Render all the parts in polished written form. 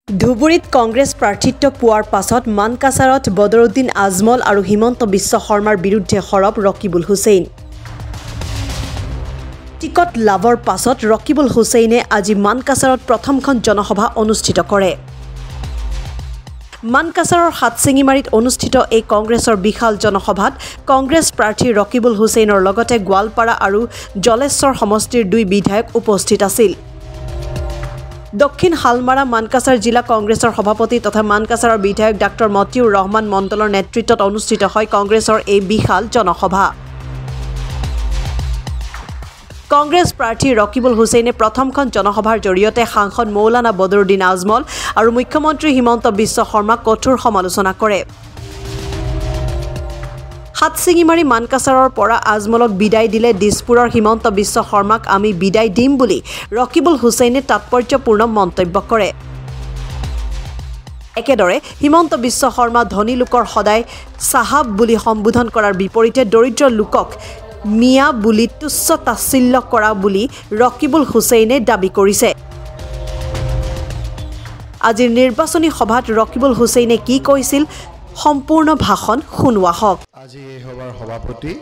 ধুবুৰীত কংগ্ৰেছ প্ৰাৰ্থিত্ব পোৱাৰ পাছত মানকাছাৰত বদৰুদ্দিন আজমল আৰু হিমন্ত বিশ্ব শৰ্মাৰ বিৰুদ্ধে সৰব ৰকিবুল হুছেইন। টিকট লাভৰ পাছত ৰকিবুল হুছেইনে আজি মানকাছাৰত প্ৰথমখন জনসভা অনুষ্ঠিত কৰে। মানকাছাৰৰ হাটচিঙিমাৰীত অনুষ্ঠিত এই কংগ্ৰেছৰ বিশাল জনসভাত কংগ্ৰেছ প্ৰাৰ্থী ৰকিবুল হুছেইনৰ লগতে গোৱালপাৰা আৰু জলেশ্বৰ সমষ্টিৰ 2 বিধায়ক উপস্থিত আছিল। দক্ষিণ হালমাৰা মানকাছাৰ জিলা কংগ্ৰেছৰ সভাপতি তথা মানকাছাৰৰ বিধায়ক ডাক্তৰ মতিউৰ ৰহমান মণ্ডলৰ নেতৃত্বত অনুষ্ঠিত হয় কংগ্ৰেছৰ এই বিশাল জনসভা। কংগ্ৰেছ প্ৰাৰ্থী ৰকিবুল হুছেইনে প্ৰথমখন জনসভাৰ জৰিয়তে সাংসদ মৌলানা বদৰুদ্দিন আজমল আৰু মুখ্যমন্ত্ৰী হিমন্ত বিশ্ব শৰ্মাক কঠোৰ সমালোচনা কৰে। হাটচিঙিমাৰী মানকাছাৰৰ পৰা আজমলক বিদায় দিলে দিছপুৰৰ হিমন্ত বিশ্ব শৰ্মাক আমি বিদায় দিম বুলি ৰকিবুল হুছেইনে তাৎপৰ্যপূৰ্ণ মন্তব্য কৰে। একেদৰে হিমন্ত বিশ্ব শৰ্মা ধনী লোকৰ সদায় চাহাব বুলি সম্বোধন কৰাৰ বিপৰীতে দৰিদ্ৰ লোকক মিয়া বুলি তুচ্ছ তাচ্ছিল্য কৰা বুলি ৰকিবুল হুছেইনে দাবী কৰিছে। আজিৰ নিৰ্বাচনী সভাত ৰকিবুল হুছেইনে কি কৈছিল সম্পূৰ্ণ ভাষণ শুনোৱা হওক। আজি এই সভাৰ সভাপতি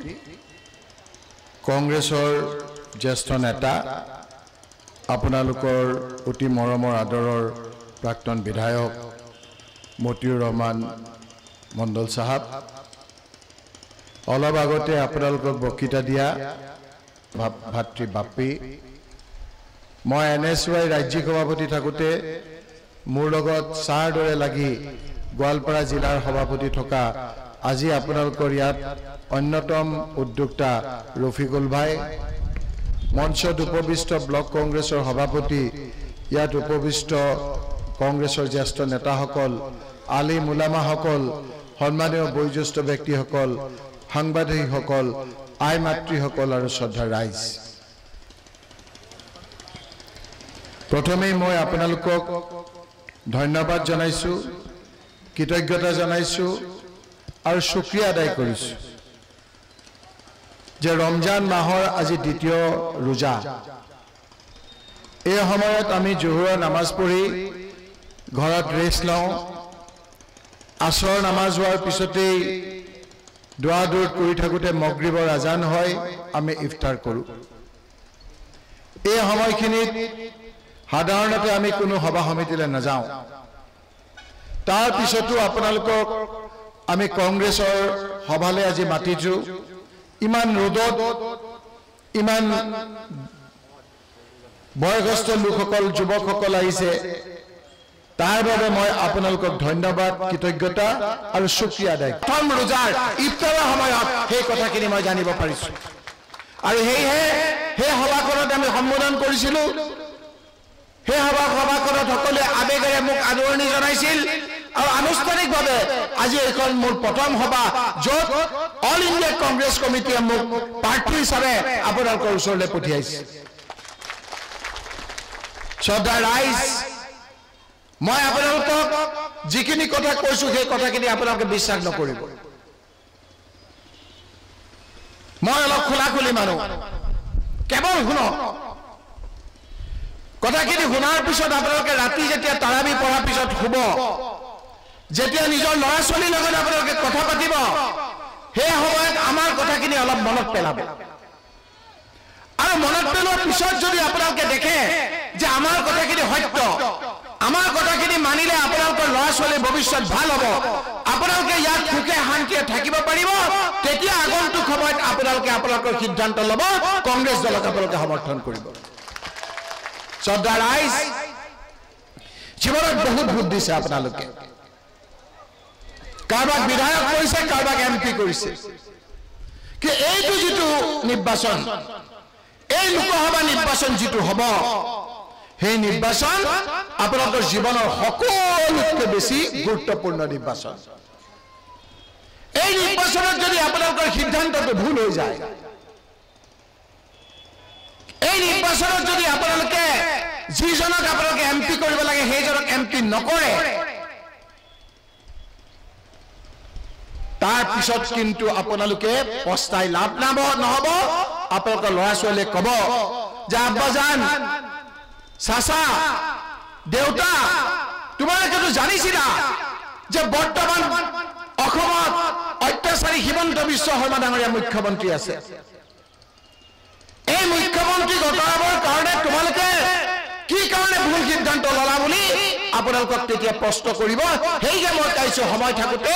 কংগ্ৰেছৰ জ্যেষ্ঠ নেতা আপোনালোকৰ অতি মৰমৰ আদৰৰ প্ৰাক্তন বিধায়ক মতিউৰ ৰহমান মণ্ডল সাহেব, অলপ আগতে আপোনালোকক বক্তৃতা দিয়া ভাতৃ বাপ্পী, মই NSY ৰাজ্যিক সভাপতি থাকোঁতে মোৰ লগত চাৰ দৰে লাগি গোৱালপাৰা জিলাৰ সভাপতি থকা আজি আপোনালোকৰ ইয়াত অন্যতম উদ্যোক্তা ৰফিকুল ভাই, মঞ্চত উপবিষ্ট ব্লক কংগ্ৰেছৰ সভাপতি, ইয়াত উপবিষ্ট কংগ্ৰেছৰ জ্যেষ্ঠ নেতাসকল, আলি মোলামাসকল, সন্মানীয় বয়োজ্যেষ্ঠ ব্যক্তিসকল, সাংবাদিকসকল, আই মাতৃসকল আৰু শ্ৰদ্ধাৰ ৰাইজ, প্ৰথমেই মই আপোনালোকক ধন্যবাদ জনাইছোঁ, কৃতজ্ঞতা জনাইছোঁ আৰু শুক্ৰিয়া আদায় কৰিছোঁ যে ৰমজান মাহৰ আজি দ্বিতীয় ৰোজা। এই সময়ত আমি জোহৰৰ নামাজ পঢ়ি ঘৰত ৰেষ্ট লওঁ, আসৰ নামাজ হোৱাৰ পিছতেই দোৱা দৌৰ কৰি থাকোঁতে মগৰিবৰ আজান হয়, আমি ইফতাৰ কৰোঁ। এই সময়খিনিত সাধাৰণতে আমি কোনো সভা সমিতিলৈ নাযাওঁ। তাৰ পিছতো আপোনালোকক আমি কংগ্ৰেছৰ সভালৈ আজি মাতিছোঁ। ইমান ৰ'দত ইমান বয়সস্থ লোকসকল, যুৱকসকল আহিছে, তাৰ বাবে মই আপোনালোকক ধন্যবাদ, কৃতজ্ঞতা আৰু শুক্ৰিয়া আদায়। প্ৰথম ৰোজাৰ ইফতাৰৰ সময়ত সেই কথাখিনি মই জানিব পাৰিছোঁ আৰু সেয়েহে সেই সভাখনত আমি সম্বোধন কৰিছিলোঁ। সেই সভাখনত সকলোৱে আবেগেৰে মোক আদৰণি জনাইছিল আৰু আনুষ্ঠানিকভাৱে আজি এইখন মোৰ প্ৰথম সভা, য'ত অল ইণ্ডিয়া কংগ্ৰেছ কমিটিয়ে মোক প্ৰাৰ্থী হিচাপে আপোনালোকৰ ওচৰলৈ পঠিয়াইছে। শ্ৰদ্ধাৰ ৰাইজ, মই আপোনালোকক যিখিনি কথা কৈছোঁ সেই কথাখিনি আপোনালোকে বিশ্বাস নকৰিব। মই অলপ খোলাখুলি মানুহ, কেৱল শুনক। কথাখিনি শুনাৰ পিছত আপোনালোকে ৰাতি যেতিয়া তাৰাবি পঢ়াৰ পিছত শুব, যেতিয়া নিজৰ ল'ৰা ছোৱালীৰ লগত আপোনালোকে কথা পাতিব, সেই সময়ত আমাৰ কথাখিনি অলপ মনত পেলাব আৰু মনত পেলোৱাৰ পিছত যদি আপোনালোকে দেখে যে আমাৰ কথাখিনি সত্য, আমাৰ কথাখিনি মানিলে আপোনালোকৰ ল'ৰা ছোৱালীৰ ভৱিষ্যত ভাল হ'ব, আপোনালোকে ইয়াত সুখে শান্তিৰে থাকিব পাৰিব, তেতিয়া আগন্তুক সময়ত আপোনালোকে আপোনালোকৰ সিদ্ধান্ত ল'ব, কংগ্ৰেছ দলক আপোনালোকে সমৰ্থন কৰিব। শ্ৰদ্ধা ৰাইজ, জীৱনত বহুত ভোট দিছে আপোনালোকে, কাৰোবাক বিধায়ক কৰিছে, কাৰোবাক MP কৰিছে, কি এইটো যিটো নিৰ্বাচন, এই লোকসভা নিৰ্বাচন যিটো হ'ব, সেই নিৰ্বাচন আপোনালোকৰ জীৱনৰ সকলোতকৈ বেছি গুৰুত্বপূৰ্ণ নিৰ্বাচন। এই নিৰ্বাচনত যদি আপোনালোকৰ সিদ্ধান্তটো ভুল হৈ যায়, এই নিৰ্বাচনত যদি আপোনালোকে যিজনক আপোনালোকে MP কৰিব লাগে সেইজনক MP নকৰে, তাৰ পিছত কিন্তু আপোনালোকে পস্তাই লাভ নহ'ব। আপোনালোকৰ ল'ৰা ছোৱালীয়ে ক'ব যে আব্বাজান, চাচা, দেউতা, তোমালোকেতো জানিছিলা যে বৰ্তমান অসমত অত্যাচাৰী হিমন্ত বিশ্ব শৰ্মা ডাঙৰীয়া মুখ্যমন্ত্ৰী আছে। এই মুখ্যমন্ত্ৰী গতৰাবৰ কাৰণে তোমালোকে কি কাৰণে ভুল সিদ্ধান্ত ললা বুলি আপোনালোকক তেতিয়া প্ৰশ্ন কৰিব। সেইহে মই কৈছো সময় থাকোঁতে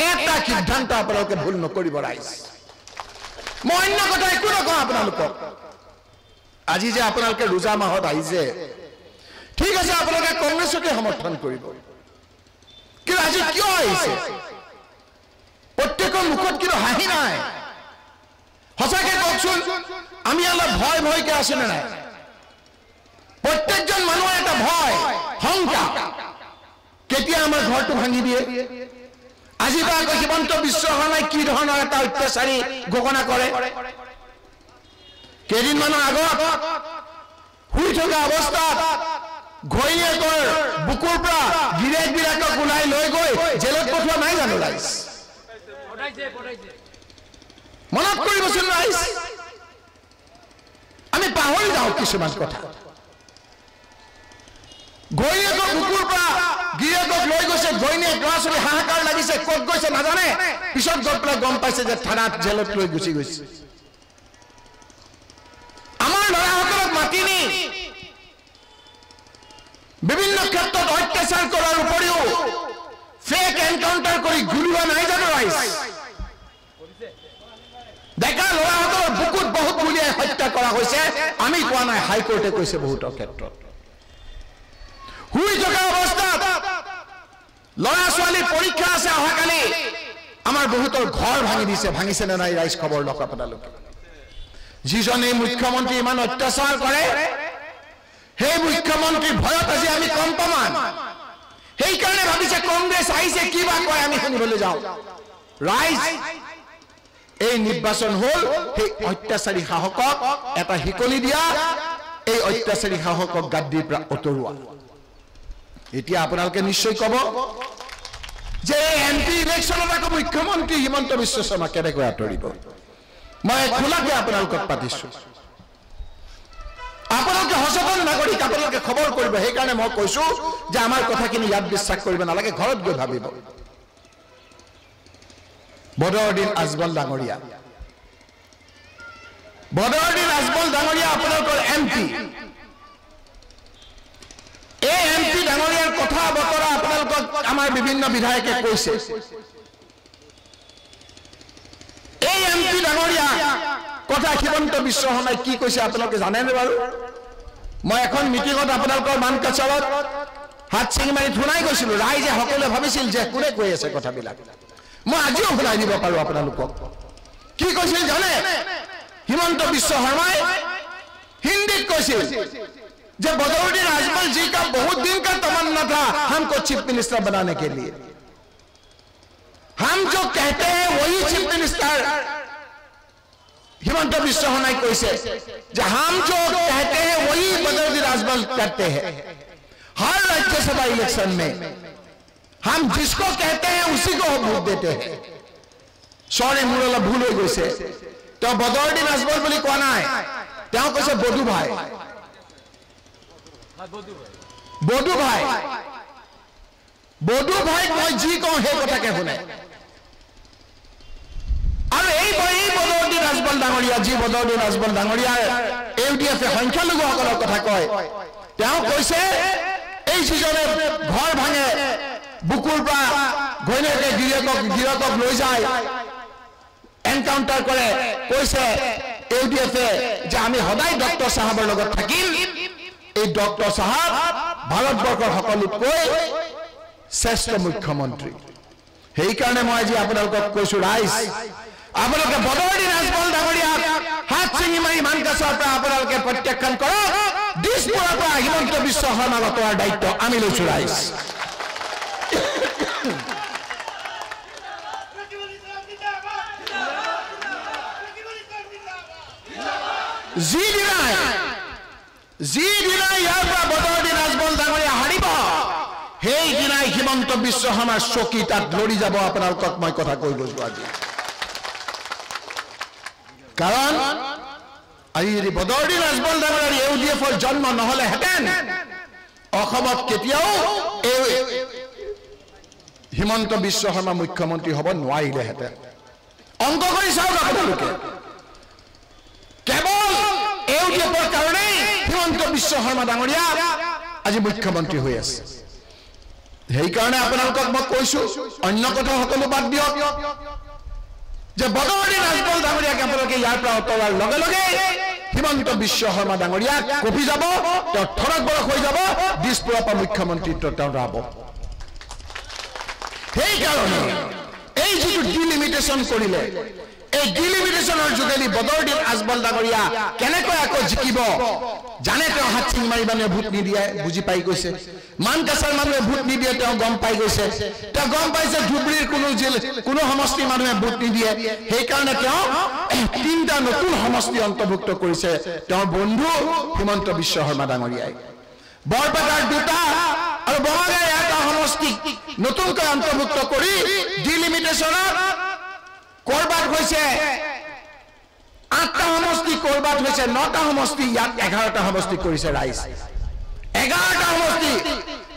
এটা সিদ্ধান্ত আপোনালোকে ভুল নকৰিব ৰাইজ। মই অন্য কথা একো নকওঁ আপোনালোকক। আজি যে আপোনালোকে ৰোজা মাহত আহিছে, ঠিক আছে, আপোনালোকে কংগ্ৰেছকে সমৰ্থন কৰিব, কিন্তু আজি কিয় আহিছে? প্ৰত্যেকৰ মুখত কিন্তু হাঁহি নাই। সঁচাকে কওকচোন, আমি অলপ ভয় ভয়কে আছো নে নাই? প্ৰত্যেকজন মানুহৰ এটা ভয়, শংকা, কেতিয়া আমাৰ ঘৰটো ভাঙি দিয়ে। আজি বা আকৌ হিমন্ত বিশ্ব শৰ্মাই কি ধৰণৰ এটা অত্যাচাৰী ঘোষণা কৰে। কেইদিনমানৰ আগত শুই থকা অৱস্থাত ঘৈণীয়েকৰ বুকুৰ পৰা গিৰেকবিলাকক ওলাই লৈ গৈ জেলত পঠোৱা নাই জানো ৰাইজ? মনত কৰিবচোন ৰাইজ, আমি পাহৰি যাওঁ কিছুমান কথা। ঘৈণীয়েকৰ বুকুৰ পৰা গিৰেকক লৈ গৈছে, ঘৈণীয়েক ল'ৰা ছোৱালী হাহাকাৰ লাগিছে, ক'ত গৈছে নাজানে, পিছত গৈ পেলাই গম পাইছে যে থানাত জেলত লৈ গুচি গৈছে। আমাৰ ল'ৰাসকলক মাতি নি বিভিন্ন ক্ষেত্ৰত অত্যাচাৰ কৰাৰ উপৰিও ফেক এনকাউণ্টাৰ কৰি গুলিওৱা নাই জানো ৰাইজ? ডেকা ল'ৰাসকলৰ বুকুত বহুত গুলিয়াই হত্যা কৰা হৈছে। আমি কোৱা নাই, হাইকোৰ্টে কৈছে বহুতৰ ক্ষেত্ৰত। শুই থকা অৱস্থাত ল'ৰা ছোৱালীৰ পৰীক্ষা আছে অহাকালি, আমাৰ বহুতৰ ঘৰ ভাঙি দিছে। ভাঙিছে নে নাই ৰাইজ খবৰ লওক আপোনালোকে। যিজনে মুখ্যমন্ত্ৰী ইমান অত্যাচাৰ কৰে, সেই মুখ্যমন্ত্ৰীৰ ভয়ত আজি আমি কম প্ৰমাণ। সেইকাৰণে ভাবিছে কংগ্ৰেছ আহিছে, কিবা কয় আমি শুনিবলৈ যাওঁ। ৰাইজ, এই নিৰ্বাচন হ'ল সেই অত্যাচাৰী শাসকক এটা শিকলি দিয়া, এই অত্যাচাৰী শাসকক গাদ্দিৰ পৰা আঁতৰোৱা। এতিয়া আপোনালোকে নিশ্চয় ক'ব যে MP ইলেকশ্যনত আকৌ মুখ্যমন্ত্ৰী হিমন্ত বিশ্ব শৰ্মা কেনেকৈ আঁতৰিব। মই খোলাকে আপোনালোকক পাতিছো, আপোনালোকে সচেতন নাগৰিক, আপোনালোকে খবৰ কৰিব। সেইকাৰণে মই কৈছো যে আমাৰ কথাখিনি ইয়াত বিশ্বাস কৰিব নালাগে, ঘৰত গৈ ভাবিব। বদৰুদ্দিন আজমল ডাঙৰীয়া, বদৰুদ্দিন আজমল ডাঙৰীয়া আপোনালোকৰ MP। এই MP ডাঙৰীয়াৰ কথা বতৰা আপোনালোকক আমাৰ বিভিন্ন বিধায়কে কৈছে। এই MP ডাঙৰীয়া কথা হিমন্ত বিশ্ব শৰ্মাই কি কৈছে আপোনালোকে জানেনে বাৰু? মই এখন মিটিঙত আপোনালোকৰ মানকাছাৰত হাত চিঙি মাৰি শুনাই গৈছিলো। ৰাইজে সকলোৱে ভাবিছিল যে কোনে কৈ আছে কথাবিলাক। মই আজিও শুনাই দিব পাৰো আপোনালোকক। কি কৈছিল জানে? হিমন্ত বিশ্ব শৰ্মাই হিন্দীত কৈছিল যে बदरुद्दीन आजमल जी का बहुत दिन का तमन्ना था हमको चीफ मिनिस्टर बनाने के लिए। हम जो कहते हैं वही चीफ मिनिस्टर हिमंत बिश्व शर्मा कैसे जो हम जो कहते हैं वही बदरुद्दीन आजमल करते हैं। हर राज्यसभा इलेक्शन में हम जिसको कहते हैं उसी को वोट देते हैं। सॉरी मुरला भूल हो गई तो बदरुद्दीन आजमल बोली कोआ ना है তেওঁ কৈছে বদু ভাই বদু ভাই মই জি কওঁ সেই কথাকে শুনে। আৰু এই বদৰুদ্দিন আজমল ডাঙৰীয়া যি বদৰুদ্দিন আজমল ডাঙৰীয়াৰ ইউডিএফ সংখ্যালঘুসকলৰ কথা কয় তেওঁ কৈছে এই যিজনে ঘৰ ভাঙে বুকুৰ পৰা ঘৈণীয়েকে গিৰিয়েকক লৈ যায় এনকাউন্টাৰ কৰে কৈছে ইউডিএফে যে আমি সদায় ডক্টৰ সাহেবৰ লগত থাকিম। এই ডক্টৰ সাহেব ভাৰতবৰ্ষৰ সকলোতকৈ শ্ৰেষ্ঠ মুখ্যমন্ত্ৰী। সেইকাৰণে মই আজি আপোনালোকক কৈছো ৰাইজ আপোনালোকে বদৰুদ্দিন আজমল ডাঙৰীয়াক হাত চিঙি মাৰি মানকাছাৰৰ পৰা আপোনালোকে প্ৰত্যাখ্যান কৰক। দিছপুৰৰ পৰা হিমন্ত বিশ্ব শৰ্মাক অতৰাৰ দায়িত্ব আমি লৈছো ৰাইজ। যিদিনাই ইয়াৰ পৰা বদৰুদ্দিন আজমল ডাঙৰীয়া হাৰিব সেইদিনাই হিমন্ত বিশ্ব শৰ্মাৰ চকী তাত লৰি যাব। আপোনালোকক মই কথা কৈ গৈছো আজি। কাৰণ আজি যদি বদৰুদ্দিন আজমল ডাঙৰীয়াৰ ইউডিএফৰ জন্ম নহলেহেঁতেন অসমত কেতিয়াও এই হিমন্ত বিশ্ব শৰ্মা মুখ্যমন্ত্ৰী হ'ব নোৱাৰিলেহেঁতেন অংক কৰি চাওক আপোনালোকে কেৱল এওঁলোকৰ কাৰণেই হিমন্ত বিশ্ব শৰ্মা ডাঙৰীয়া আজি মুখ্যমন্ত্ৰী হৈ আছে সেইকাৰণে আপোনালোকক মই কৈছো অন্য কথা সকলো বাদ দিয়ক যে বদৰুদ্দিন আজমল ডাঙৰীয়াক আপোনালোকে ইয়াৰ পৰা অতৰাৰ লগে লগে হিমন্ত বিশ্ব শৰ্মা ডাঙৰীয়া কপি যাব তেওঁ থৰক বৰক হৈ যাব দিছপুৰৰ পৰা মুখ্যমন্ত্ৰীত্ব তেওঁ যাব সেইকাৰণে এই যিটো ডিলিমিটেশ্যন কৰিলে এই ডিলিমিটেশ্যনৰ যোগেদি বদৰুদ্দিন আজমল ডাঙৰীয়া কেনেকৈ আকৌ জিকিব জানে তেওঁ হাত চিং মাৰি মানুহে ভোট নিদিয়ে বুজি পাই গৈছে মানকাছাৰ মানুহে ভোট নিদিয়ে তেওঁ গম পাই গৈছে তেওঁ গম পাইছে ধুবুৰীৰ কোনো সমষ্টিৰ মানুহে ভোট নিদিয়ে সেইকাৰণে তেওঁ তিনিটা নতুন সমষ্টি অন্তৰ্ভুক্ত কৰিছে তেওঁৰ বন্ধু হিমন্ত বিশ্ব শৰ্মা ডাঙৰীয়াই বৰপেটাৰ দুটা আৰু বঙাইগাঁৱৰ এটা সমষ্টি নতুনকৈ অন্তৰ্ভুক্ত কৰি ডিলিমিটেশ্যনত কৰবাত হৈছে 8টা সমষ্টি কৰবাত হৈছে 9টা সমষ্টি ইয়াত 11টা সমষ্টি কৰিছে ৰাইজ 11টা সমষ্টি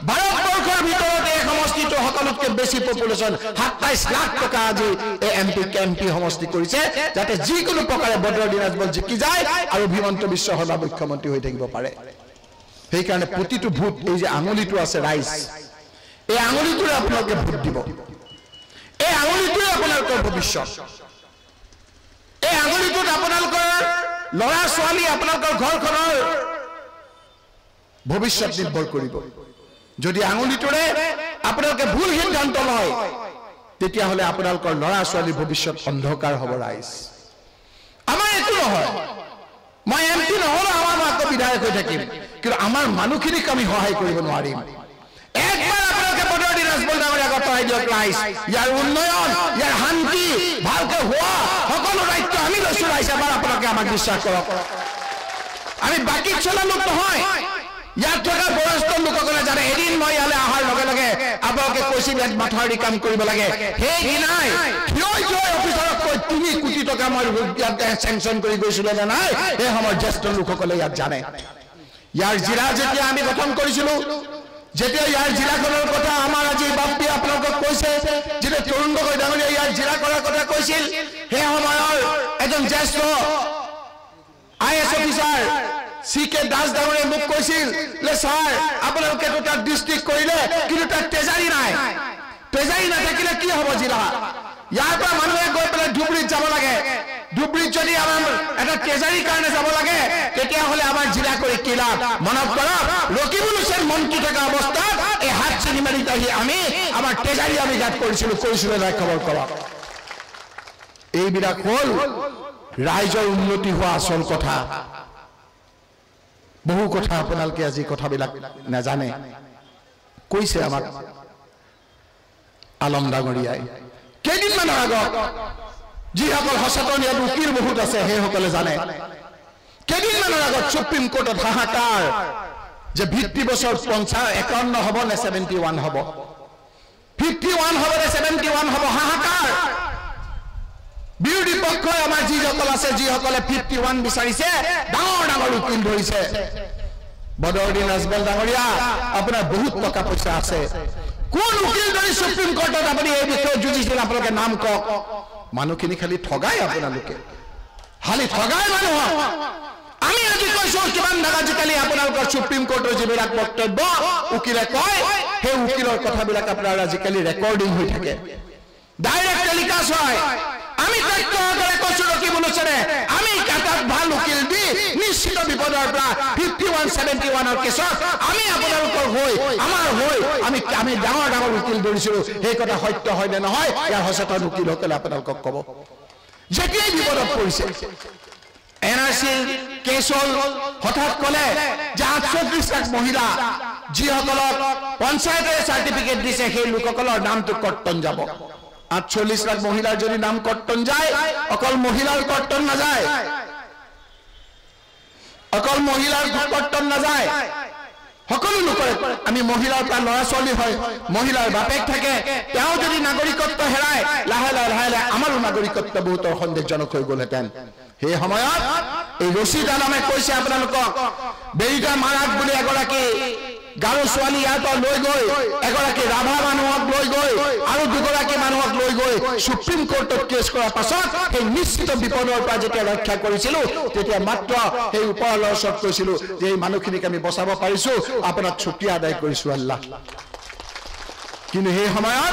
ভাৰতবৰ্ষৰ ভিতৰত এই সমষ্টিটো সকলোতকৈ বেছি পপুলেশ্যন 27 লাখ টকা আজি এই এমপি সমষ্টি কৰিছে যাতে যিকোনো প্ৰকাৰে বদৰুদ্দিন আজমল জিকি যায় আৰু হিমন্ত বিশ্ব শৰ্মা মুখ্যমন্ত্ৰী হৈ থাকিব পাৰে সেইকাৰণে প্ৰতিটো ভোট এই যে আঙুলিটো আছে ৰাইজ এই আঙুলিটোৰে আপোনালোকে ভোট দিব এই আঙুলিটোৱে আপোনালোকৰ ভৱিষ্যত এই আঙুলিটোত আপোনালোকৰ ল'ৰা ছোৱালী আপোনালোকৰ ঘৰখনৰ ভৱিষ্যত নিৰ্ভৰ কৰিব যদি আঙুলিটোৰে আপোনালোকে ভুল সিদ্ধান্ত লয় তেতিয়াহ'লে আপোনালোকৰ ল'ৰা ছোৱালীৰ ভৱিষ্যত অন্ধকাৰ হ'ব ৰাইজ আমাৰ একো নহয় মই এমপি নহ'লে আমাৰ আকৌ বিধায়ক হৈ থাকিম কিন্তু আমাৰ মানুহখিনিক আমি সহায় কৰিব নোৱাৰিম একবাৰ আপোনালোকে বদৰুদ্দিন আজমল ডাঙৰীয়াক আঁতৰাই দিয়ক ৰাইজ ইয়াৰ উন্নয়ন ইয়াৰ শান্তি ভালকৈ হোৱা সকলো দায়িত্ব আমি লৈছো ৰাইজ এবাৰ আপোনালোকে আমাক বিশ্বাস কৰক আমি বাকীত চলা লোক নহয় ইয়াত থকা বয়স্ক লোকসকলে জানে এদিন মই ইয়ালৈ অহাৰ লগে লগে আপোনালোকে কৈছিল ইয়াত মাথাউৰি কাম কৰিব লাগে সেইদিনাই থিয় অফিচাৰক কৈ 3 কোটি টকা মই ইয়াত চেংচন কৰি গৈছিলো নে নাই এই সময়ত জ্যেষ্ঠ লোকসকলে ইয়াত জানে ইয়াৰ জিলা যেতিয়া আমি গঠন কৰিছিলো যেতিয়া ইয়াৰ জিলাখনৰ কথা আমাৰ আজি বাপী আপোনালোকক কৈছে যেতিয়া তৰুণ গগৈ ডাঙৰীয়া ইয়াৰ জিলা কৰাৰ কথা কৈছিল সেই সময়ৰ এজন জ্যেষ্ঠ IAS অফিচাৰ CK দাস ডাঙৰীয়াই মোক কৈছিল যে ছাৰ আপোনালোকে তো তাত ডিষ্ট্ৰিক্ট কৰিলে কিন্তু তাত ট্ৰেজাৰী নাই ট্ৰেজাৰী নাথাকিলে কি হ'ব জিলা ইয়াৰ পৰা মানুহে গৈ পেলাই ধুবুৰীত যাব লাগে ধুবুৰীত যদি আমাৰ এটা ট্ৰেজাৰীৰ কাৰণে যাব লাগে তেতিয়াহ'লে আমাৰ জিলা কৰি কি লাভ মনত কৰক ৰকিবুল হুছেইন মন্ত্ৰী থকা অৱস্থাত এই হাত চিনি মাৰি আহি আমি আমাৰ ট্ৰেজাৰী আমি গাত কৰিছিলো নাই খবৰ কৰক এইবিলাক হ'ল ৰাইজৰ উন্নতি হোৱা আচল কথা বহু কথা আপোনালোকে আজি কথাবিলাক নাজানে কৈছে আমাক আলম ডাঙৰীয়াই কেইদিনমানৰ আগত যিসকল সচেতন ইয়াত উকিল বহুত আছে সেইসকলে জানে কেইদিনমানৰ আগত সুপ্ৰিম কোৰ্টত হাহাকাৰ যে ভিত্তি বছৰ 51 হ'ব নে 71 হ'ব 51 হ'ব নে 71 হ'ব হাহাকাৰ বিৰোধী পক্ষই আমাৰ যিসকল আছে যিসকলে 51 বিচাৰিছে ডাঙৰ ডাঙৰ উকিল ধৰিছে বদৰুদ্দিন আজমল ডাঙৰীয়া আপোনাৰ বহুত টকা পইচা আছে কোন উকিল ধৰি সুপ্ৰিম কোৰ্টত আপুনি এই বিষয়ে যুঁজিছিল আপোনালোকে নাম কওক মানুহখিনি খালি ঠগাই আপোনালোকে খালি ঠগাই মানুহক আমি আজি কৈছো কিমান ডাঙৰ আজিকালি আপোনালোকৰ সুপ্ৰিম কোৰ্টৰ যিবিলাক বক্তব্য উকিলে কয় সেই উকিলৰ কথাবিলাক আপোনাৰ আজিকালি ৰেকৰ্ডিং হৈ থাকে ডাইৰেক্ট টেলিকাষ্ট হয় আমি তথ্যৰে কৈছো ৰকিবুল হুছেইনে আমি কাটাত ভাল উকিল দি নিশ্চিত বিপদৰ পৰা 51-71 কেছত আমি আপোনালোকৰ হৈ আমাৰ হৈ আমি ডাঙৰ ডাঙৰ উকিল ধৰিছিলো সেই কথা সত্য হয় নে নহয় ইয়াৰ সচেতন উকিলসকলে আপোনালোকক ক'ব যেতিয়াই বিপদত পৰিছে NRC কেছ হ'ল হঠাৎ ক'লে যে 38 লাখ মহিলা যিসকলক পঞ্চায়তে চাৰ্টিফিকেট দিছে সেই লোকসকলৰ নামটো কৰ্তন যাব 48 লাখ মহিলাৰ যদি নাম কৰ্তন যায় অকল মহিলাৰ কৰ্তন নাযায় অকল মহিলাৰ কৰ্তন নাযায় সকলো লোকৰ আমি মহিলাৰ পৰা ল'ৰা ছোৱালী হয় মহিলাৰ বাপেক থাকে তেওঁ যদি নাগৰিকত্ব হেৰাই লাহে লাহে আমাৰো নাগৰিকত্ব বহুতৰ সন্দেহজনক হৈ গ'লহেঁতেন সেই সময়ত এই ৰচিদ আলমে কৈছে আপোনালোকক বেৰিকা মাৰাক বুলি এগৰাকী গাৰো ছোৱালী ইয়াৰ পৰা লৈ গৈ এগৰাকী ৰাভা মানুহক লৈ গৈ আৰু দুগৰাকী মানুহক লৈ গৈ সুপ্ৰিম কোৰ্টত কেছ কৰাৰ পাছত সেই নিশ্চিত বিপদৰ পৰা যেতিয়া ৰক্ষা কৰিছিলো তেতিয়া মাত্ৰ সেই ওপৰলৰ ওচৰত কৈছিলো যে এই মানুহখিনিক আমি বচাব পাৰিছো আপোনাক শুকৰিয়া আদায় কৰিছো আল্লাহ কিন্তু সেই সময়ত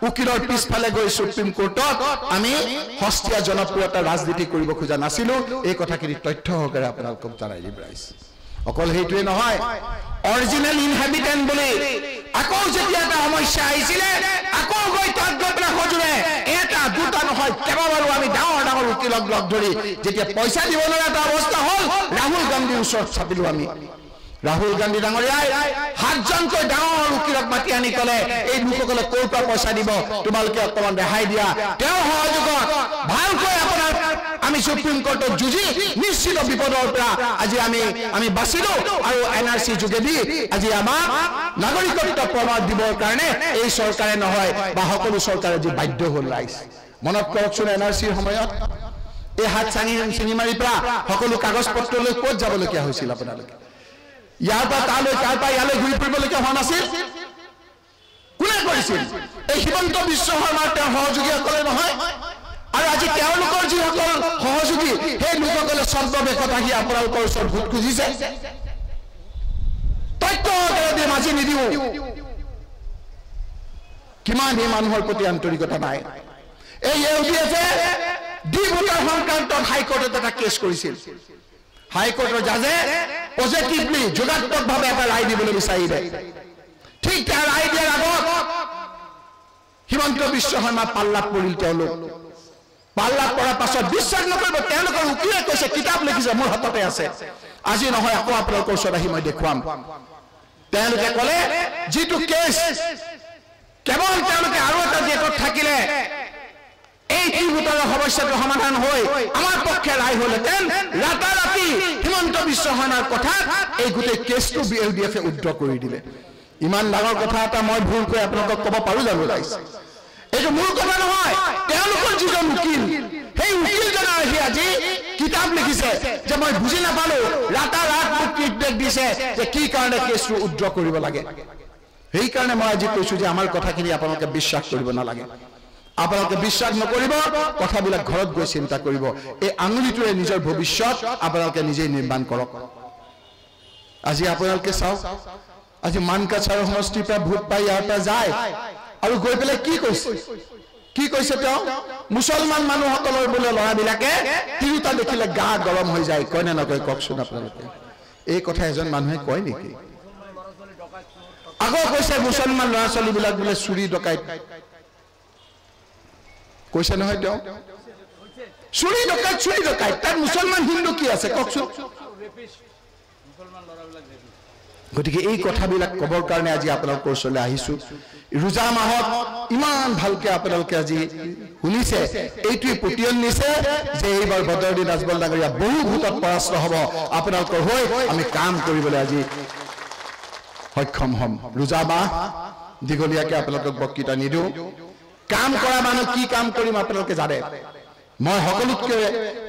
উকিলৰ পিছফালে গৈ সুপ্ৰিম কোৰ্টত আমি হস্তিয়া জনপ্ৰিয়তা ৰাজনীতি কৰিব খোজা নাছিলো এই কথাখিনি তথ্য সহকাৰে আপোনালোকক জনাই দিব ৰাইছে অকল সেইটোৱে নহয় অৰিজিনেল ইনহেবিটেন্ট বুলি আকৌ যেতিয়া এটা সমস্যা আহিছিলে আকৌ গৈ তাত গৈ পেলাই সজুৰে এটা দুটা নহয় কেইবাবাৰো আমি ডাঙৰ ডাঙৰ উকিলক লগ ধৰি যেতিয়া পইচা দিব নোৱাৰা এটা অৱস্থা হ'ল ৰাহুল গান্ধীৰ ওচৰত চাপিলো আমি ৰাহুল গান্ধী ডাঙৰীয়াই 7জনকৈ ডাঙৰ উকিলক মাতি আনি ক'লে এই লোকসকলে ক'ৰ পৰা পইচা দিব তোমালোকে অকমান ৰেহাই দিয়া তেওঁৰ সহযোগত ভালকৈ আপোনাৰ আমি সুপ্ৰিম কোৰ্টত যুঁজি নিশ্চিত বিপদৰ পৰা আজি আমি বাচিলো আৰু এনআৰসি যোগেদি আজি আমাক নাগৰিকত্ব প্ৰমাণ দিবৰ কাৰণে এই চৰকাৰে নহয় বা সকলো চৰকাৰে যি বাধ্য হ'ল ৰাইজ মনত কৰকচোন এনআৰসিৰ সময়ত এই হাত চিঙি মাৰি পৰা সকলো কাগজ পত্ৰ লৈ ক'ত যাবলগীয়া হৈছিল আপোনালোকে ইয়াৰ পৰা তালৈ তাৰ পৰা ইয়ালৈ ঘূৰি ফুৰিবলগীয়া হোৱা নাছিল কোনে কৰিছিল এই হিমন্ত বিশ্ব শৰ্মাৰ তেওঁৰ সহযোগীসকলে নহয় আৰু আজি তেওঁলোকৰ যিসকল সহযোগী সেই লোকসকলে সৰ্ববেশত আহি আপোনালোকৰ ওচৰত ভোট খুজিছে তথ্য দি মাজি নিদিও কিমান এই মানুহৰ প্ৰতি আন্তৰিকতা নাই এই ইউডিএফে ডি ভোটাৰ সংক্ৰান্তত হাইকোৰ্টত এটা কেছ কৰিছিল হাইকোৰ্টৰ জাজে পজিটিভলি যোগাত্মকভাৱে এটা ৰায় দিবলৈ বিচাৰিলে ঠিক তাৰ ৰায় দিয়াৰ আগত হিমন্ত বিশ্ব শৰ্মা পাল্লাত পৰিল তেওঁলোক পাল্লাত পৰাৰ পাছত বিশ্বাস নকৰিব তেওঁলোকৰ উকিলে কৈছে কিতাপ লিখিছে মোৰ হাততে আছে আজি নহয় আকৌ আপোনালোকৰ ওচৰত আহি মই দেখুৱাম তেওঁলোকে ক'লে যিটো কেছ কেৱল তেওঁলোকে আৰু এটা জেটত থাকিলে এই ভোটাৰৰ সমস্যাটো সমাধান হৈ আমাৰ পক্ষে ৰায় হ'লহেঁতেন ৰাতাৰাতি হিমন্ত বিশ্ব শৰ্মাৰ কথা এই গোটেই কেছটো ইউডিএফে উদ্ৰ কৰি দিলে ইমান ডাঙৰ কথা এটা মই ভুলকৈ আপোনালোকক ক'ব পাৰো জানো ৰাইজ এইটো মোৰ কথা নহয় তেওঁলোকৰ যিজন উকিল সেই উকিলজনে আহি আজি কিতাপ লিখিছে যে মই বুজি নাপালো ৰাতাৰাত মোক ফিডবেক দিছে যে কি কাৰণে কেছটো উদ্ৰ কৰিব লাগে সেইকাৰণে মই আজি কৈছো যে আমাৰ কথাখিনি আপোনালোকে বিশ্বাস কৰিব নালাগে আপোনালোকে বিশ্বাস নকৰিব কথাবিলাক ঘৰত গৈ চিন্তা কৰিব এই আঙুলিটোৰে নিজৰ ভৱিষ্যত আপোনালোকে নিজেই নিৰ্মাণ কৰক আজি আপোনালোকে চাওক আজি মানকাছাৰ সমষ্টিৰ পৰা ভোট পাই ইয়াৰ পৰা যায় আৰু গৈ পেলাই কি কৈছে তেওঁ মুছলমান মানুহসকলৰ বোলে ল'ৰাবিলাকে তিৰোতা দেখিলে গা গৰম হৈ যায় কয় নে নকয় কওকচোন আপোনালোকে এই কথা এজন মানুহে কয় নেকি আগৰ কৈছে মুছলমান ল'ৰা ছোৱালীবিলাক বোলে চুৰি ডকাইত কৈছে নহয় তেওঁ চুৰি ডকাইত তাত মুছলমান হিন্দু কি আছে কওকচোন গতিকে এই কথাবিলাক ক'বৰ কাৰণে আজি আপোনালোকৰ ওচৰলৈ আহিছো ৰোজা মাহত ইমান ভালকে আপোনালোকে আজি শুনিছে এইটোৱে প্ৰতিয়ন নিছে যে এইবাৰ বদৰুদ্দিন আজমল ডাঙৰীয়া বহু ভোটত পৰাস্ত হ'ব আপোনালোকৰ হৈ আমি কাম কৰিবলৈ আজি সক্ষম হ'ম ৰোজা মাহ দীঘলীয়াকে আপোনালোকক বক্তৃতা নিদিওঁ কাম কৰা মানুহ কি কাম কৰিম আপোনালোকে জানে মই সকলোতকৈ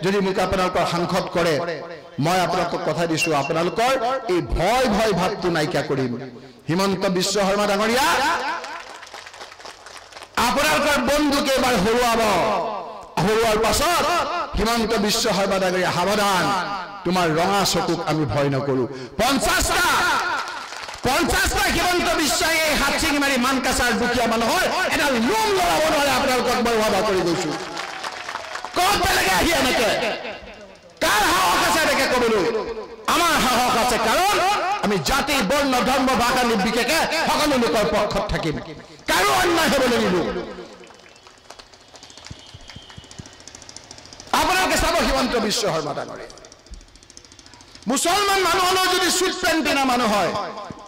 যদি মোক আপোনালোকৰ সাংসদ কৰে মই আপোনালোকক কথা দিছো আপোনালোকৰ এই ভয় ভাৱটো নাইকিয়া কৰিম হিমন্ত বিশ্ব শৰ্মা ডাঙৰীয়া আপোনালোকৰ বন্ধুকে এবাৰ হৰুৱাৰ পাছত হিমন্ত বিশ্ব শৰ্মা ডাঙৰীয়া সাৱধান তোমাৰ ৰঙা চকুক আমি ভয় নকৰো 50টা হিমন্ত বিশ্বই এই হাত চিঙি মাৰি মানকাছাৰ দুখীয়া মানুহৰ এটা লোম লৰাব নোৱাৰে আপোনালোকক মই ৱাদা কৰি গৈছো ক'ত বেলেগে আহি এনেকে কাৰ সাহস আছে এনেকে ক'বলৈ আমাৰ সাহস আছে কাৰণ আমি জাতি বৰ্ণ ধৰ্ম ভাষা নিৰ্বিশেষে সকলো লোকৰ পক্ষত থাকিম কাৰো অন্যায় হ'বলৈ নিদিওঁ আপোনালোকে চাব হিমন্ত বিশ্ব শৰ্মা ডাঙৰীয়া মুছলমান মানুহলৈ যদি চুট পেণ্ট পিন্ধা মানুহ হয়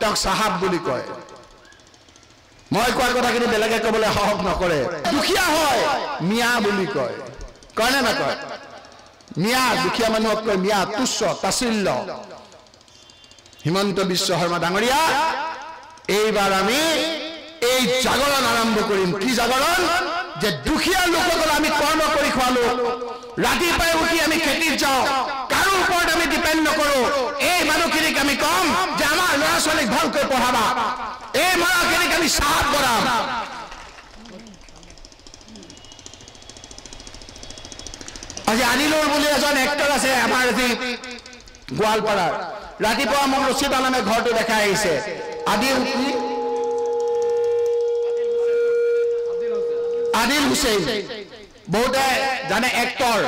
তেওঁক চাহাব বুলি কয় মই কোৱা কথাখিনি বেলেগে ক'বলৈ সাহস নকৰে দুখীয়া হয় মিয়া বুলি কয় নে নকয় মিয়া দুখীয়া মানুহক কয় মিয়া তুচ্ছ তাচিল্য হিমন্ত বিশ্ব শৰ্মা ডাঙৰীয়া এইবাৰ আমি এই জাগৰণ আৰম্ভ কৰিম কি জাগৰণ যে দুখীয়া লোকসকল আমি কৰ্ম কৰি খোৱালো ৰাতিপুৱাই উঠি আমি খেতিত যাওঁ কাৰো ওপৰত আমি ডিপেণ্ড নকৰো এই মানুহখিনিক আমি কম যে আমাৰ ল'ৰা ছোৱালীক ভালকৈ পঢ়াবা এই মানুহখিনিক আমি সাহায্য কৰাম আজি আদিলৰ বুলি এজন এক্টৰ আছে আমাৰ আজি গোৱালপাৰাৰ ৰাতিপুৱা মোক ৰচিদ আলমে ঘৰটো দেখাই আহিছে আদিল হুছেইন বহুতে জানে এক্টৰ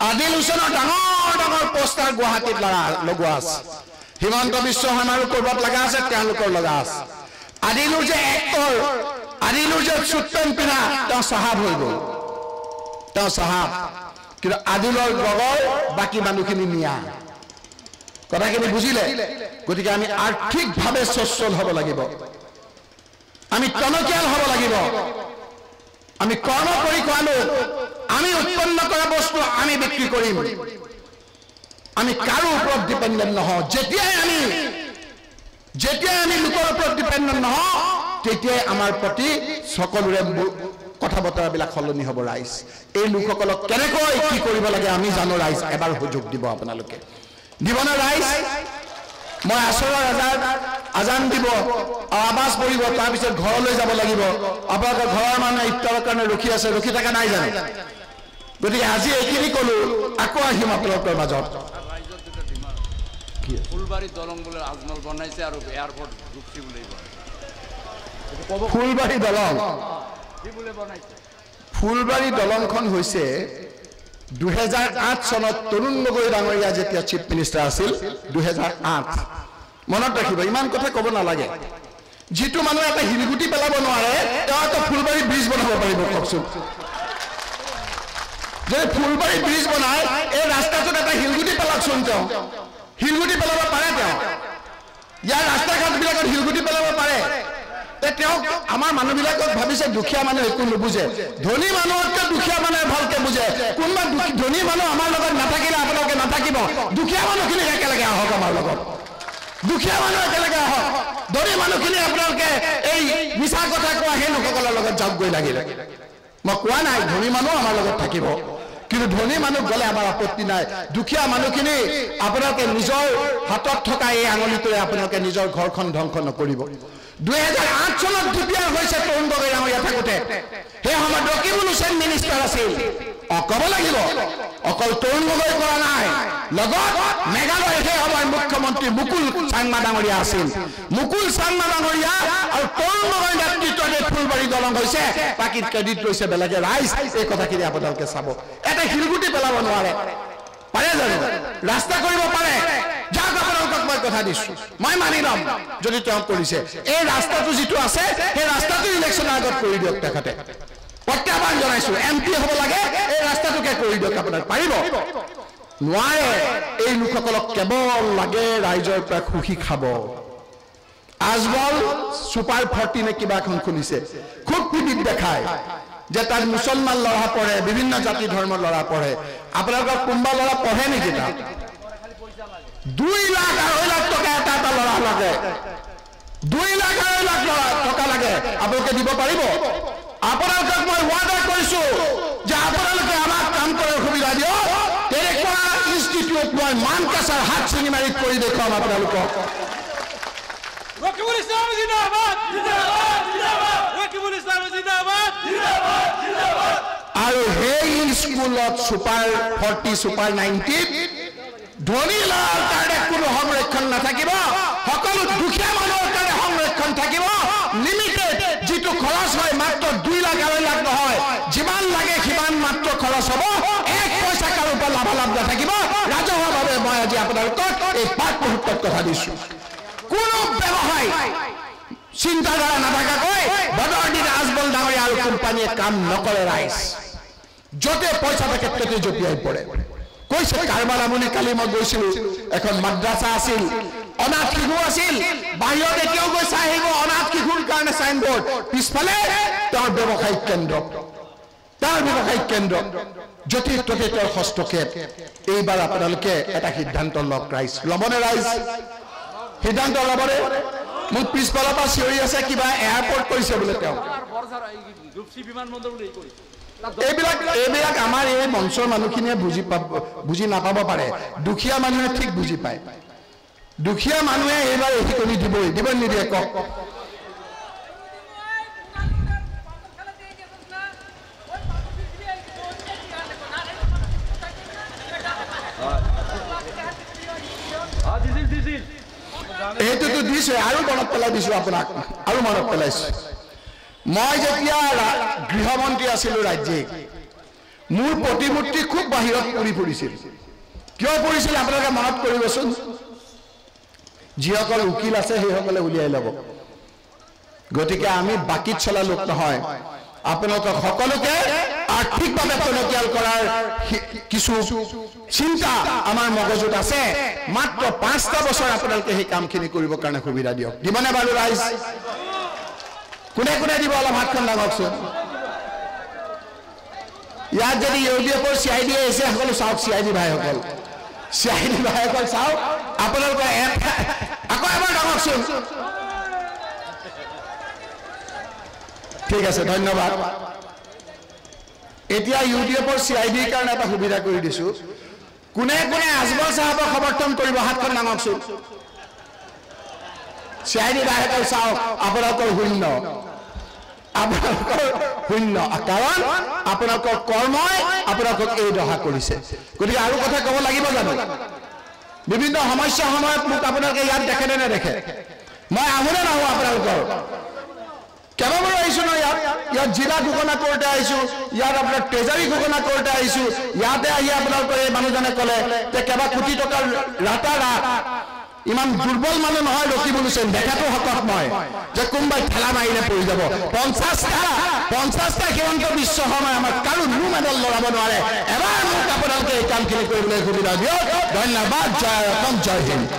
আদিল হুছেইনৰ ডাঙৰ ডাঙৰ পোষ্টাৰ গুৱাহাটীত লগোৱা আছে হিমন্ত বিশ্ব শৰ্মাৰো ক'ৰবাত লগা আছে তেওঁলোকৰ লগা আছে আদিলৰ যে এক্টৰ আদিলৰ যে চুটপেণ্ট পিন্ধা তেওঁ চাহাব হৈ গ'ল তেওঁ চাহাব কিন্তু আদিলৰ লগৰ বাকী মানুহখিনি মিয়া কথাখিনি বুজিলে গতিকে আমি আৰ্থিকভাৱে সচ্ছল হ'ব লাগিব আমি টনকিয়াল হ'ব লাগিব আমি কৰ্ম কৰি খোৱা লোক আমি উৎপন্ন কৰা বস্তু আমি বিক্ৰী কৰিম আমি কাৰো ওপৰত ডিপেণ্ডেণ্ট নহওঁ যেতিয়াই আমি লোকৰ ওপৰত ডিপেণ্ডেণ্ট নহওঁ তেতিয়াই আমাৰ প্ৰতি সকলোৰে কথা বতৰাবিলাক সলনি হ'ব ৰাইজ এই লোকসকলক কেনেকৈ কি কৰিব লাগে আমি জানো ৰাইজ এবাৰ সুযোগ দিব আপোনালোকে দিবনে ৰাইজ মই আসৰৰ আজান দিব আৱাজ পৰিব তাৰপিছত ঘৰলৈ যাব লাগিব আপোনালোকৰ ঘৰৰ মানুহে ইফতাৰৰ কাৰণে ৰখি থকা নাই জানো গতিকে আজি এইখিনি ক'লো আকৌ আহিম আপোনালোকৰ মাজত ফুলবাৰী দলং বোলে আজমল বনাইছে আৰু এয়াৰপোৰ্ট ৰূপসী বুলি ফুলবাৰী দলং ফুলবাৰী দলংখন হৈছে 2008 চনত তৰুণ গগৈ ডাঙৰীয়া যেতিয়া চিফ মিনিষ্টাৰ আছিল 2008 মনত ৰাখিব ইমান কথা ক'ব নালাগে যিটো মানুহ এটা হিলগুটি পেলাব নোৱাৰে তেওঁ এটা ফুলবাৰী ব্ৰিজ বনাব পাৰিব কওকচোন যদি ফুলবাৰী ব্ৰিজ বনায় এই ৰাস্তাটোত এটা হিলগুটি পেলাকচোন তেওঁ হিলগুটি পেলাব পাৰে তেওঁ ইয়াৰ ৰাস্তা ঘাটবিলাকত হিলগুটি পেলাব পাৰে তেওঁক আমাৰ মানুহবিলাকক ভাবিছে দুখীয়া মানুহ একো নুবুজে ধনী মানুহতকৈ দুখীয়া মানুহে ভালকে বুজে কোনোবা ধনী মানুহ আমাৰ লগত নাথাকিলে আপোনালোকে নাথাকিব দুখীয়া মানুহখিনি একেলগে আহক আমাৰ লগত দুখীয়া মানুহ একেলগে আহক ধনী মানুহখিনি আপোনালোকে এই মিছা কথা কোৱা সেই লোকসকলৰ লগত যাওক গৈ লাগিলে মই কোৱা নাই ধনী মানুহ আমাৰ লগত থাকিব কিন্তু ধনী মানুহ গ'লে আমাৰ আপত্তি নাই দুখীয়া মানুহখিনি আপোনালোকে নিজৰ হাতত থকা এই আঙুলিটোৰে আপোনালোকে নিজৰ ঘৰখন ধ্বংস নকৰিব 2008 চনত ডিপিআৰ হৈছে তৰুণ গগৈ ডাঙৰীয়া থাকোঁতে সেই সময়ত ৰকিবুল হুছেইন মিনিষ্টাৰ আছিল ক'ব লাগিব অকল তৰুণ গগৈ কৰা নাই লগত মেঘালয়ৰ সেই সময়ৰ মুখ্যমন্ত্ৰী মুকুল চাংমা ডাঙৰীয়া আছিল মুকুল চাংমা ডাঙৰীয়া আৰু তৰুণ গগৈ নেতৃত্বত ফুলবাৰী দলং হৈছে বাকী ক্ৰেডিট লৈছে বেলেগে ৰাইজ এই কথাখিনি আপোনালোকে চাব এটা শিলগুটি পেলাব নোৱাৰে পাৰে জানো ৰাস্তা কৰিব পাৰে যাক আপোনালোকক মই কথা দিছো মই মানি ল'ম যদি তেওঁ কৰিছে এই ৰাস্তাটো যিটো আছে সেই ৰাস্তাটো ইলেকশ্যনৰ আগত কৰি দিয়ক তেখেতে প্ৰত্যাহ্বান জনাইছো এমপি হ'ব লাগে এই ৰাস্তাটোকে কৰি দিয়ক আপোনাক পাৰিব নোৱাৰে এই লোকসকলক কেৱল লাগে ৰাইজৰ পৰা খুশি খাব আজমল সুপাৰ 40 নে কিবা এখন খুলিছে খুব টিভিত দেখায় যে তাত মুছলমান ল'ৰা পঢ়ে বিভিন্ন জাতি ধৰ্মৰ ল'ৰা পঢ়ে আপোনালোকৰ কোনোবা ল'ৰা পঢ়ে নেকি তাত 2 লাখ 2.5 লাখ টকা এটা ল'ৰা লাগে 2 লাখ 2.5 লাখ টকা লাগে আপোনালোকে দিব পাৰিব আপোনালোকক মই ৱাদা কৰিছো যে আপোনালোকে আমাক কাম কৰাৰ সুবিধা দিয়ক তেনেকুৱা ইনষ্টিটিউট মই মানকাছাৰ হাত চিনি মাৰি কৰি দেখুৱাম আপোনালোকক ৰকিবুল ইসলাম জিন্দাবাদ জিন্দাবাদ জিন্দাবাদ ৰকিবুল ইসলাম জিন্দাবাদ জিন্দাবাদ জিন্দাবাদ আৰু সেই স্কুলত সুপাৰ 40 সুপাৰ 90 ধনী ল'ৰাৰ কাৰণে কোনো সংৰক্ষণ নাথাকিব সকলো দুখীয়া মানুহৰ কাৰণে সংৰক্ষণ থাকিব লিমিটেড যিটো খৰচ হয় মাত্ৰ 2 লাখ 2.5 লাখ নহয় যিমান লাগে সিমান মাত্ৰ খৰচ হ'ব এক পইচা কাৰো পৰা লাভালাভ নাথাকিব ৰাজহুৱাভাৱে মই আজি আপোনালোকক এই পাঠ মুহূৰ্তত কথা দিছো কোনো ব্যৱসায় চিন্তাধাৰা নাথাকাকৈ বদৰদিন আজমল ডাঙৰীয়া আৰু কোম্পানীয়ে কাম নকৰে ৰাইজ য'তে পইচা থাকে ততে জঁপিয়াই পৰে কৈছে কাৰবাৰ আমনি কালি মই গৈছিলো এখন মাদ্ৰাছা আছিল অনাথ শিশু আছিল বাহিৰত এতিয়াও গৈ চাই আহিব অনাথ শিশুৰ কাৰণে চাইনবোৰ্ড পিছফালে তেওঁৰ ব্যৱসায়িক কেন্দ্ৰ য'তে ত'তে তেওঁৰ হস্তক্ষেপ এইবাৰ আপোনালোকে এটা সিদ্ধান্ত লওক ৰাইজ ল'বনে ৰাইজ সিদ্ধান্ত ল'বনে মোক পিছফালৰ পৰা চিঞৰি আছে কিবা এয়াৰপৰ্ট কৰিছে বোলে তেওঁ এইবিলাক আমাৰ এই মঞ্চৰ মানুহখিনিয়ে বুজি নাপাব পাৰে দুখীয়া মানুহে ঠিক বুজি পায় দুখীয়া মানুহে এইবাৰ এই কৰি দিব নিদিয়ে কওক এইটোতো দিছে আৰু মনত পেলাই দিছো আপোনাক আৰু মনত পেলাইছো মই যেতিয়া গৃহমন্ত্ৰী আছিলো ৰাজ্যিক মোৰ প্ৰতিমূৰ্তি খুব বাহিৰত পৰি পৰিছিল কিয় পৰিছিল আপোনালোকে মনত কৰিবচোন যিসকল উকিল আছে সেইসকলে উলিয়াই ল'ব গতিকে আমি বাকিত চলা লোক নহয় আপোনালোকক সকলোকে আৰ্থিকভাৱে টনকিয়াল কৰাৰ কিছু চিন্তা আমাৰ মগজুত আছে মাত্ৰ 5টা বছৰ আপোনালোকে সেই কামখিনি কৰিবৰ কাৰণে সুবিধা দিয়ক দিবনে বাৰু ৰাইজ কোনে কোনে দিব অলপ হাতখন লাগকচোন ইয়াত যদি ইউডিএফৰ CID আছে সকলো চাওক CID ভাইসকল চাওক আপোনালোকে আকৌ এবাৰ লাগকচোন ঠিক আছে ধন্যবাদ এতিয়া ইউডিএফৰ CIDৰ কাৰণে এটা সুবিধা কৰি দিছো কোনে কোনে আজমল সাহেবক সমৰ্থন কৰিব হাতখন লাগকচোন CID ভাইসকল চাওক আপোনালোকৰ শূন্য কাৰণ আপোনালোকৰ কৰ্মই আপোনালোকক এই দহা কৰিছে গতিকে আৰু কথা ক'ব লাগিব জানো বিভিন্ন সমস্যা সময়ত মোক আপোনালোকে ইয়াত দেখে নে নেদেখে মই আহোনে নাহো আপোনালোকৰ কেইবাবাৰো আহিছো ন ইয়াত জিলা ঘোষণা কৰোঁতে আহিছো ইয়াত আপোনাৰ ট্ৰেজাৰী ঘোষণা কৰোঁতে আহিছো ইয়াতে আহি আপোনালোকৰ এই মানুহজনে ক'লে যে কেইবা কোটি টকাৰ ৰাতাৰাত ইমান দুৰ্বল মানুহ নহয় ৰকিবুল হুছেইন দেখাটো হকত মই যে কোনোবাই ঠেলা মাৰিলে পৰি যাব 50টা হিমন্ত বিশ্ব শৰ্মাই আমাক কাৰো মেডেল লগাব নোৱাৰে এবাৰ মোক আপোনালোকে এই কামখিনি কৰিবলৈ সুবিধা দিয়ক ধন্যবাদ জয় অসম জয় হিন্দ